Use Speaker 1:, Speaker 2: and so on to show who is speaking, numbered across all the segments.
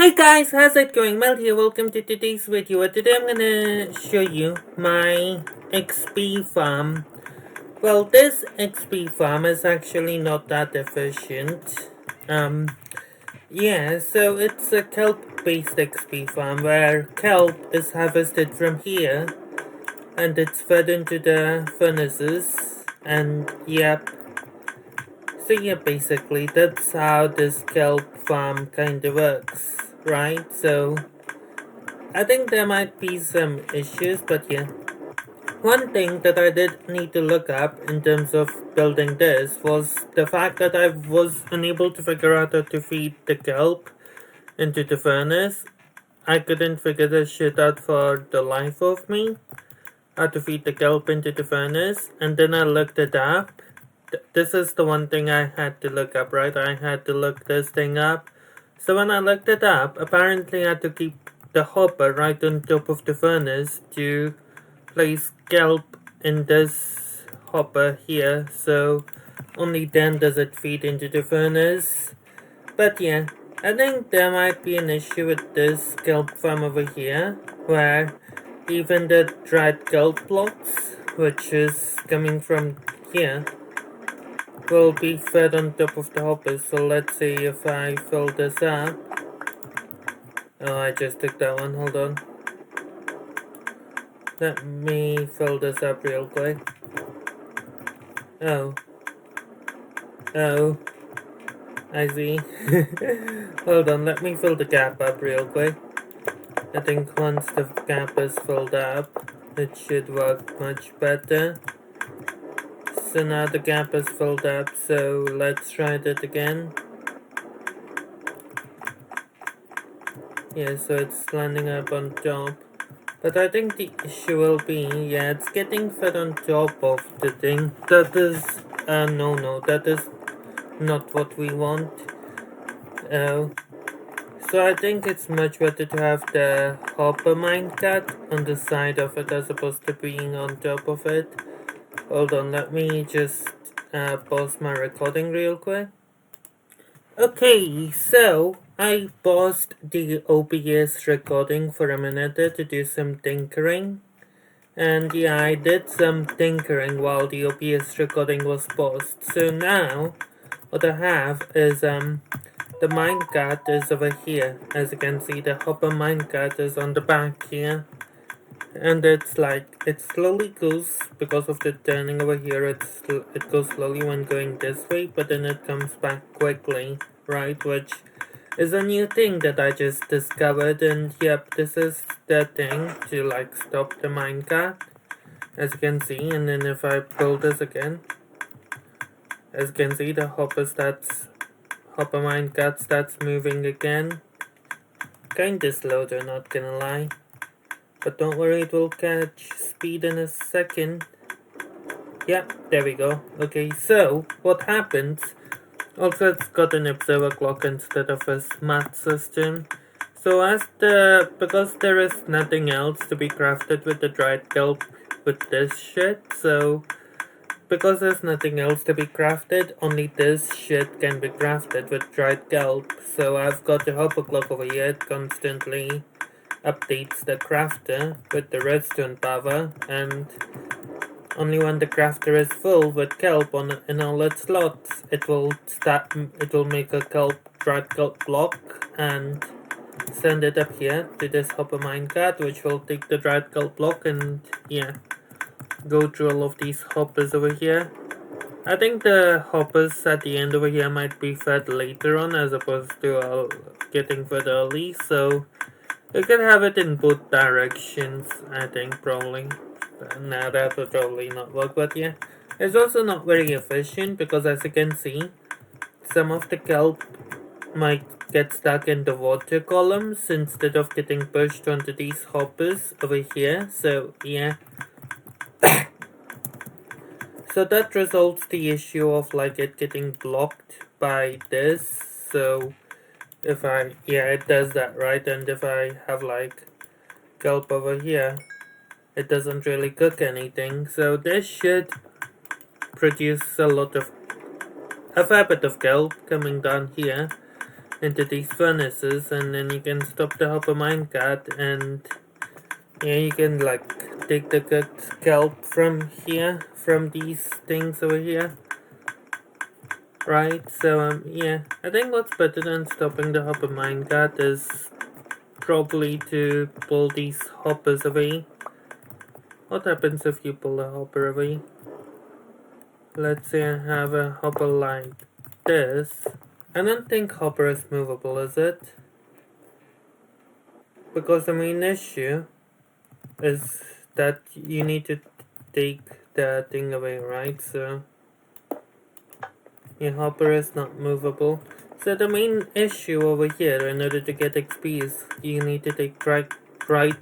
Speaker 1: Hey guys, how's it going? Mel here, welcome to today's video. Today I'm gonna show you my XP farm. Well, this XP farm is actually not that efficient. Yeah, so it's a kelp based XP farm where kelp is harvested from here and it's fed into the furnaces. And yep, so yeah, basically that's how this kelp farm kind of works, right? So I think there might be some issues, but yeah. One thing that I did need to look up in terms of building this was the fact that I was unable to figure out how to feed the kelp into the furnace. I couldn't figure this shit out for the life of me, how to feed the kelp into the furnace, and then I looked it up. This is the one thing I had to look up, right? I had to look this thing up. So when I looked it up, apparently I had to keep the hopper right on top of the furnace to place kelp in this hopper here, so only then does it feed into the furnace. But yeah, I think there might be an issue with this kelp farm over here, where even the dried kelp blocks, which is coming from here, will be fed on top of the hopper. So let's see if I fill this up. Oh, I just took that one, hold on. Let me fill this up real quick. Oh. Oh. I see. Hold on, let me fill the gap up real quick. I think once the gap is filled up, it should work much better. So now the gap is filled up, so let's try that again. Yeah, so it's landing up on top. But I think the issue will be, yeah, it's getting fed on top of the thing. That is, no, that is not what we want. Oh. So I think it's much better to have the hopper minecart on the side of it as opposed to being on top of it. Hold on, let me just pause my recording real quick. Okay, so I paused the OBS recording for a minute to do some tinkering. And yeah, I did some tinkering while the OBS recording was paused. So now, what I have is the minecart is over here. As you can see, the hopper minecart is on the back here. And it's like, it slowly goes, because of the turning over here, it goes slowly when going this way, but then it comes back quickly, right? Which is a new thing that I just discovered, and yep, this is the thing to like stop the minecart, as you can see. And then if I pull this again, as you can see, the hopper minecart starts moving again. Kinda slow though, not gonna lie. But don't worry, it will catch speed in a second. Yep, there we go. Okay, so what happens? Also, it's got an observer clock instead of a smart system. So because there is nothing else to be crafted with the dried kelp with this shit, so because there's nothing else to be crafted, only this shit can be crafted with dried kelp. So I've got the hopper clock over here, it constantly updates the crafter with the redstone power, and only when the crafter is full with kelp in all its slots, it will make a dried kelp block and send it up here to this hopper minecart, which will take the dried kelp block and yeah, go through all of these hoppers over here. I think the hoppers at the end over here might be fed later on as opposed to getting fed early, so you can have it in both directions, I think, probably. Now that would probably not work, but yeah. It's also not very efficient because as you can see, some of the kelp might get stuck in the water columns instead of getting pushed onto these hoppers over here, so yeah. So that resolves the issue of like it getting blocked by this, so it does that, right? And if I have like kelp over here, it doesn't really cook anything. So this should produce a fair bit of kelp coming down here. into these furnaces, and then you can stop the hopper minecart, and yeah, you can like take the cooked kelp from here, from these things over here. Right, so yeah, I think what's better than stopping the hopper minecart is probably to pull these hoppers away. What happens if you pull the hopper away? Let's say I have a hopper like this. I don't think hopper is movable, is it? Because the main issue is that you need to take the thing away, right? So your hopper is not movable. So the main issue over here, in order to get XP, is you need to take dried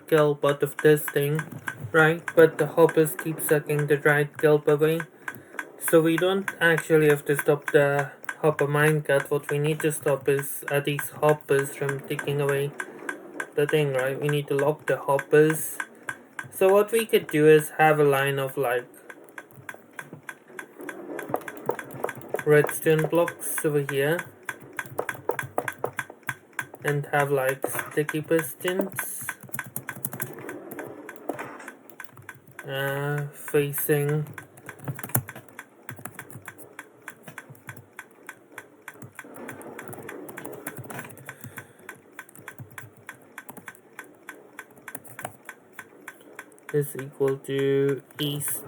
Speaker 1: kelp out of this thing, right? But the hoppers keep sucking the dried kelp away. So we don't actually have to stop the hopper minecart. What we need to stop is these hoppers from taking away the thing, right? We need to lock the hoppers. So what we could do is have a line of like redstone blocks over here, and have like sticky pistons facing is equal to east,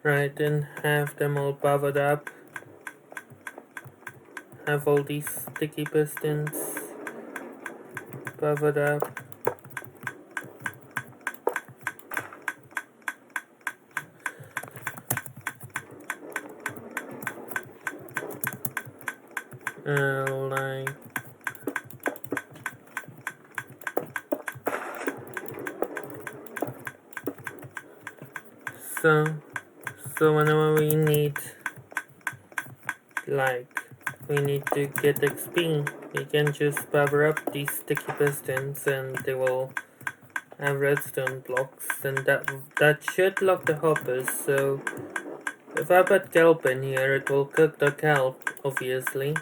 Speaker 1: right? And have them all powered up. Have all these sticky pistons powered up. Like so. So whenever we need to get XP, we can just power up these sticky pistons, and they will have redstone blocks, and that should lock the hoppers. So if I put kelp in here, it will cook the kelp, obviously.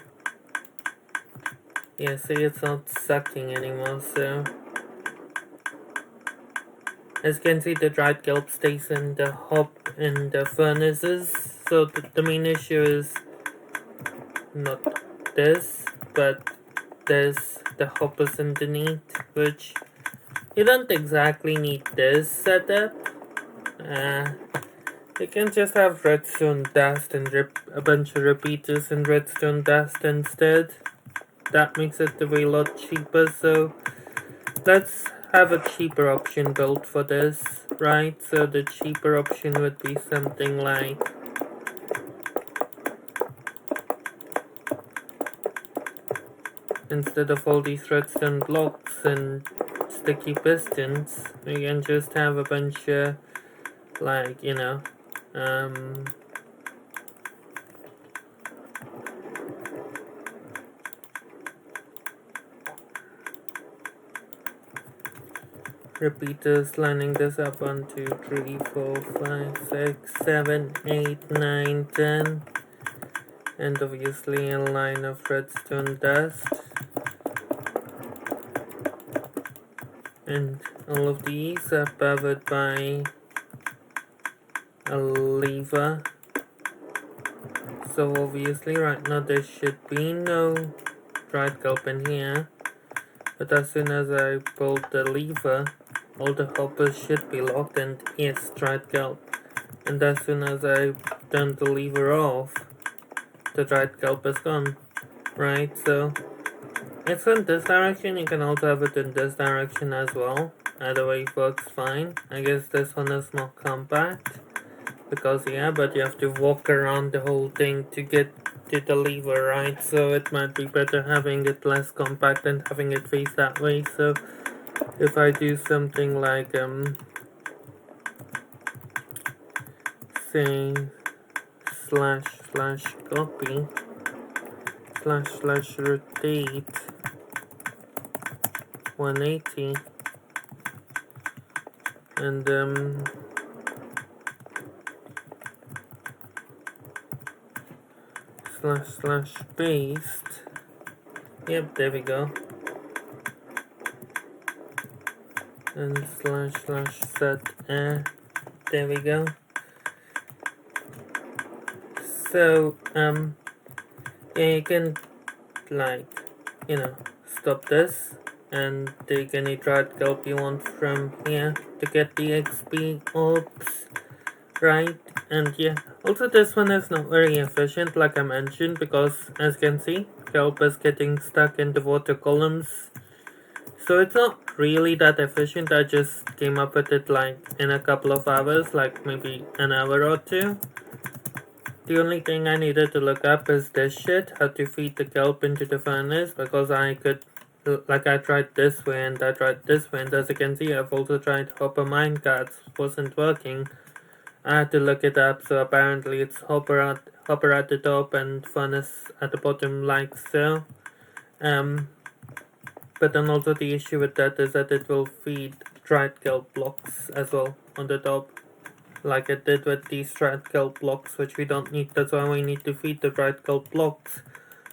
Speaker 1: Yeah, see, it's not sucking anymore, so as you can see, the dried kelp stays in the furnaces. So the main issue is not this, but there's the hoppers underneath, which you don't exactly need this setup. You can just have redstone dust and a bunch of repeaters and redstone dust instead. That makes it a way lot cheaper, so let's have a cheaper option built for this, right? So the cheaper option would be something like instead of all these redstone blocks and sticky pistons, we can just have a bunch of like, repeaters lining this up on 2, 3, 4, 5, 6, 7, 8, 9, 10, and obviously a line of redstone dust, and all of these are powered by a lever. So obviously right now there should be no dried kelp in here, but as soon as I pull the lever, all the hoppers should be locked, and yes, dried kelp. And as soon as I turn the lever off, the dried kelp is gone, right? So it's in this direction. You can also have it in this direction as well. Either way works fine. I guess this one is more compact because yeah, but you have to walk around the whole thing to get to the lever, right? So it might be better having it less compact and having it face that way. So if I do something like say / copy / rotate 180, and / paste. Yep, there we go. And / set there we go. So yeah, you can like stop this and take any dried kelp you want from here to get the XP orbs, right? And yeah, also this one is not very efficient like I mentioned, because as you can see, kelp is getting stuck in the water columns. So it's not really that efficient. I just came up with it like in a couple of hours, like maybe an hour or two. The only thing I needed to look up is this shit, how to feed the kelp into the furnace, because I could, like I tried this way and I tried this way, and as you can see I've also tried hopper minecarts, wasn't working. I had to look it up, so apparently it's hopper at the top and furnace at the bottom like so. But then also the issue with that is that it will feed dried kelp blocks as well on the top, like it did with these dried kelp blocks, which we don't need. That's why we need to feed the dried kelp blocks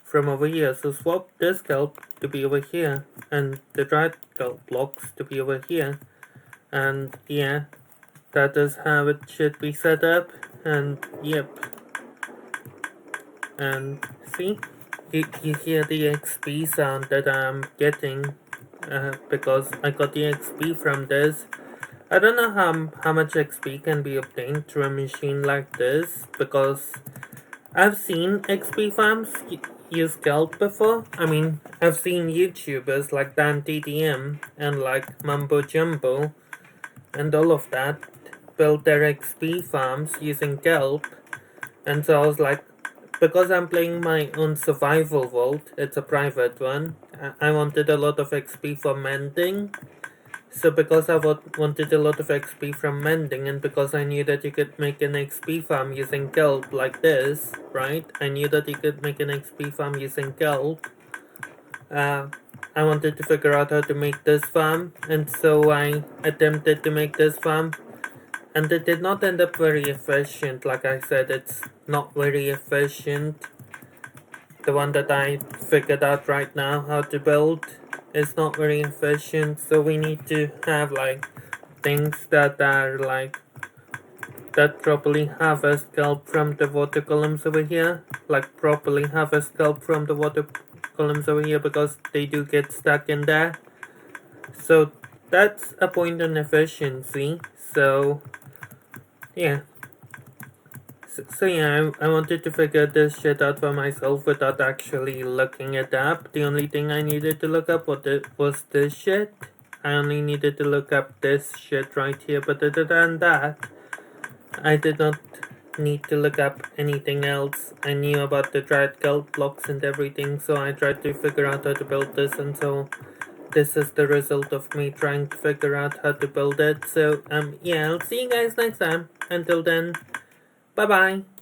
Speaker 1: from over here. So swap this kelp to be over here and the dried kelp blocks to be over here, and yeah, that is how it should be set up. And yep, and see, you hear the XP sound that I'm getting because I got the XP from this. I don't know how much XP can be obtained through a machine like this, because I've seen XP farms use kelp before. I mean, I've seen YouTubers like Dan TDM and like Mumbo Jumbo and all of that build their XP farms using kelp. And so I was like, because I'm playing my own survival vault, it's a private one, I wanted a lot of XP for mending. So because I wanted a lot of XP from mending, and because I knew that you could make an XP farm using kelp like this, right? I knew that you could make an XP farm using kelp. I wanted to figure out how to make this farm, and so I attempted to make this farm. And it did not end up very efficient. Like I said, it's not very efficient. The one that I figured out right now how to build is not very efficient. So we need to have like things that are like that properly harvest kelp from the water columns over here. Like properly harvest kelp from the water columns over here, because they do get stuck in there. So that's a point on efficiency. So yeah. So yeah, I wanted to figure this shit out for myself without actually looking it up. The only thing I needed to look up was this shit. I only needed to look up this shit right here, but other than that, I did not need to look up anything else. I knew about the dried kelp blocks and everything, so I tried to figure out how to build this, and so this is the result of me trying to figure out how to build it. So yeah, I'll see you guys next time. Until then, bye bye.